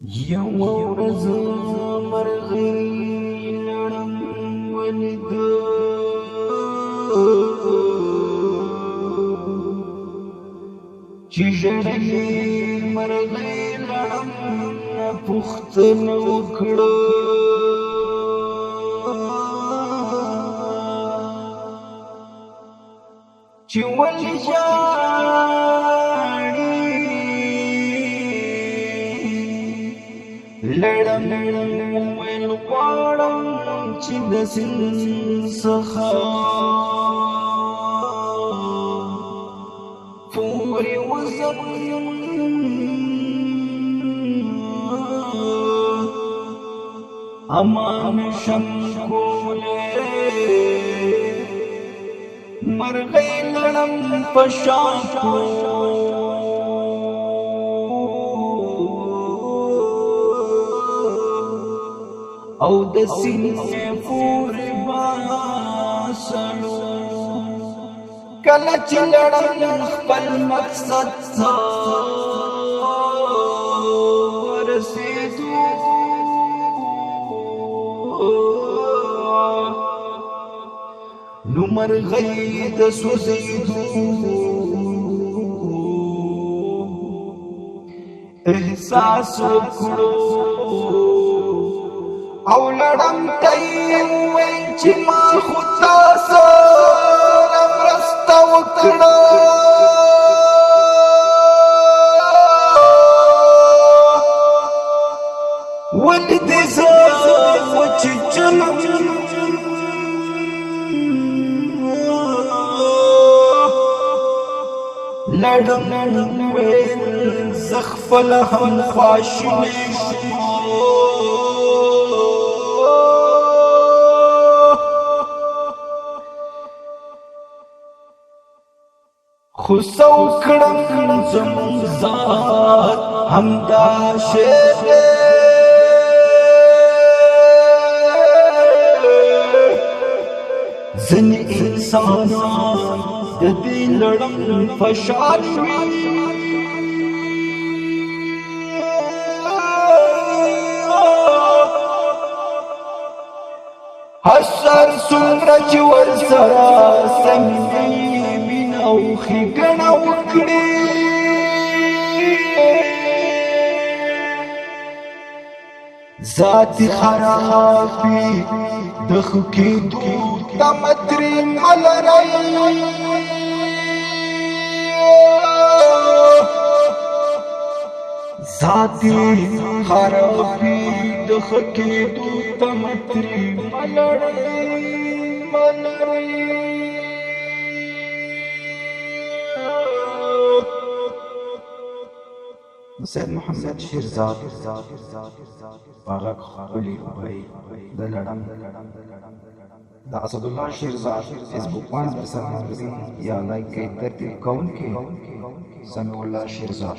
یو ورځ مرغۍ لړم ولیده چې ژړلې مرغۍ لړم نه پوښتنه وکړه چې ولې ژاړې لړم ویل غواړم چې د سیند څخه پورې وځم امان شم کولی مرغۍ لړم په شان کړو او د سینې پورې باسلو کله چې لړم خپل مقصد ته ورسېدو نو مرغۍ د سوځېدو احساس وکړو او لړم ته یې وویل چې ما خو تا سره مرسته وکړه ولې دې زه وچیچلم لړم ویل زه خپله هم خواشینی شوم خو څه وکړم زموږ ذات همدا شی دی ځینې انسانان د دې لړم په شان وي هر څومره چې ورسره صمیمي مینه او ښېګڼه وکړي ذاتي خرابي د ښه کېدو تمه ترې مه لرئ ذاتي خرابي د ښه کېدو تمه ترې مه لرئ سید محمد شیرزاد باغک خپلی وبای د لړم د اسدالله شیرزاد فیسبوک باندې سره یا لایک کړئ ترتیب کوونکي سمیع الله شیرزاد